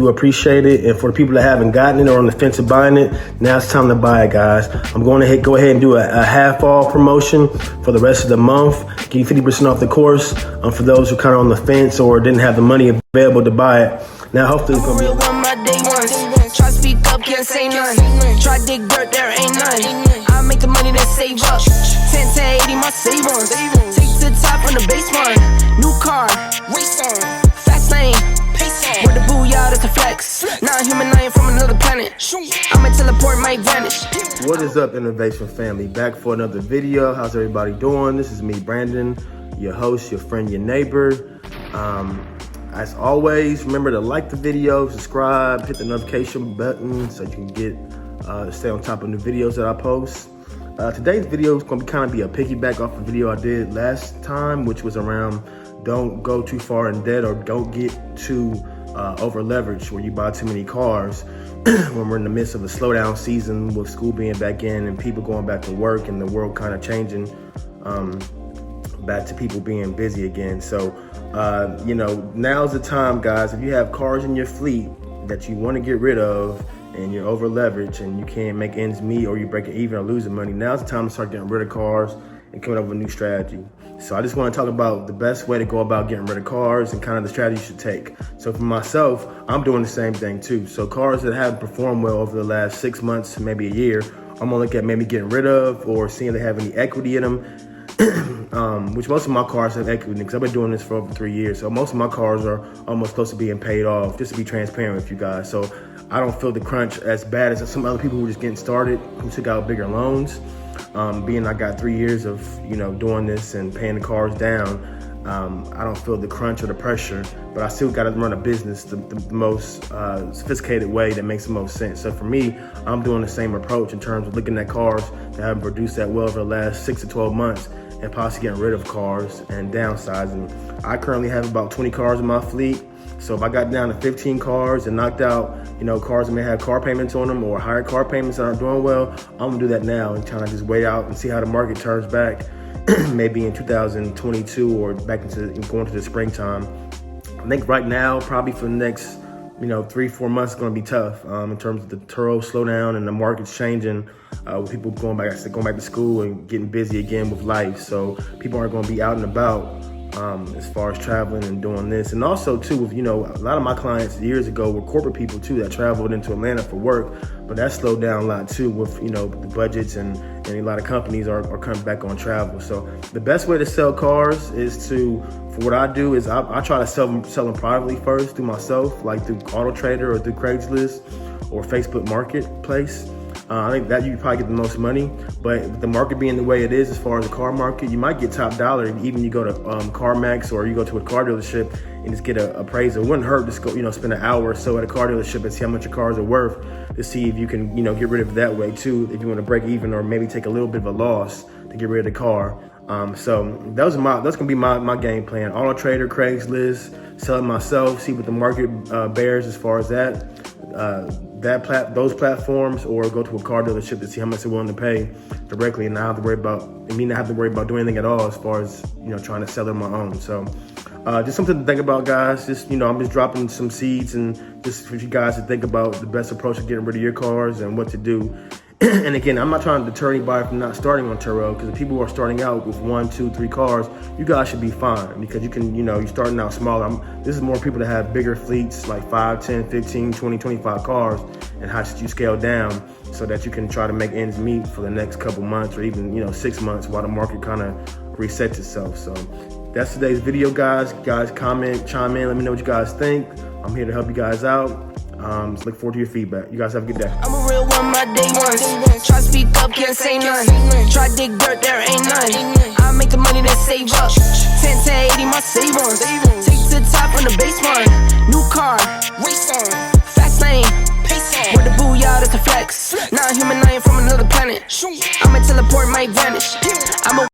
do appreciate it. And for the people that haven't gotten it or on the fence of buying it, now it's time to buy it, guys. I'm going to go ahead and do a half off promotion for the rest of the month. Give you 50% off the course for those who kind of on the fence or didn't have the money available to buy it. Now, hopefully, it's going to be my day ones. Try to speak up, can't say none. Try to dig dirt, there ain't none. I make the money that save up. 10 to 80, my savings. Take to the top on the base one. New car, race on. Fast lane, pace on. Where the booyah, that's a flex. Not a human, I ain't from another planet. I'ma teleport, might vanish. What is up, Innovation family? Back for another video. How's everybody doing? This is me, Brandon, your host, your friend, your neighbor. As always, remember to like the video, subscribe, hit the notification button so you can get stay on top of new videos that I post. Today's video is going to be a piggyback off the video I did last time, which was around don't go too far in debt or don't get too over leveraged where you buy too many cars when we're in the midst of a slowdown season with school being back in and people going back to work and the world kind of changing back to people being busy again. So, now's the time, guys. If you have cars in your fleet that you want to get rid of and you're over leveraged and you can't make ends meet or you're breaking even or losing money, now's the time to start getting rid of cars and coming up with a new strategy. So I just want to talk about the best way to go about getting rid of cars and kind of the strategy you should take. So for myself, I'm doing the same thing too. So cars that haven't performed well over the last 6 months to maybe a year, I'm gonna look at maybe getting rid of or seeing if they have any equity in them. Which most of my cars have equity because I've been doing this for over 3 years. So most of my cars are almost close to being paid off, just to be transparent with you guys. So I don't feel the crunch as bad as some other people who are just getting started, who took out bigger loans. Being I got 3 years of, doing this and paying the cars down, I don't feel the crunch or the pressure, but I still got to run a business the most sophisticated way that makes the most sense. So for me, I'm doing the same approach in terms of looking at cars that haven't produced that well over the last 6 to 12 months and possibly getting rid of cars and downsizing. I currently have about 20 cars in my fleet. So if I got down to 15 cars and knocked out, cars that may have car payments on them or higher car payments that aren't doing well, I'm gonna do that now and kind of just wait out and see how the market turns back, maybe in 2022 or back into going to the springtime. I think right now, probably for the next, 3-4 months, it's gonna be tough in terms of the Turo slowdown and the market's changing with people going back to school and getting busy again with life. So people aren't gonna be out and about as far as traveling and doing this. And also too, with, a lot of my clients years ago were corporate people too that traveled into Atlanta for work, but that slowed down a lot too with, the budgets and a lot of companies are coming back on travel. So the best way to sell cars is for what I do is I try to sell them privately first through myself, like through Auto Trader or through Craigslist or Facebook Marketplace. I think that you probably get the most money, but with the market being the way it is as far as the car market, you might get top dollar. Even you go to CarMax or you go to a car dealership and just get an appraisal. It wouldn't hurt to go, spend an hour or so at a car dealership and see how much your cars are worth to see if you can, get rid of it that way too, if you want to break even or maybe take a little bit of a loss to get rid of the car. So that's gonna be my game plan. Auto Trader, Craigslist, sell it myself, see what the market bears as far as those platforms, or go to a car dealership to see how much they're willing to pay directly, and not have to worry about doing anything at all as far as trying to sell it on my own. So just something to think about, guys. Just I'm just dropping some seeds and just for you guys to think about the best approach to getting rid of your cars and what to do. And again, I'm not trying to deter anybody from not starting on Turo, because the people who are starting out with 1, 2, 3 cars, you guys should be fine, because you can, you're starting out smaller. This is more people that have bigger fleets, like 5, 10, 15, 20, 25 cars, and how should you scale down so that you can try to make ends meet for the next couple months or even, 6 months while the market kind of resets itself. So that's today's video, guys. Guys, comment, chime in, let me know what you guys think. I'm here to help you guys out. Just look forward to your feedback. You guys have a good day. I'm a real one, my day ones. Try to speak up, can't say none. Try to dig dirt, there ain't none. I make the money that save up. 10 to 80, my savings. Take to the top on the base one. New car, race on. Fast lane, pace on. Where the booyah, that's a flex. Not a human, I ain't from another planet. I'ma teleport, might vanish.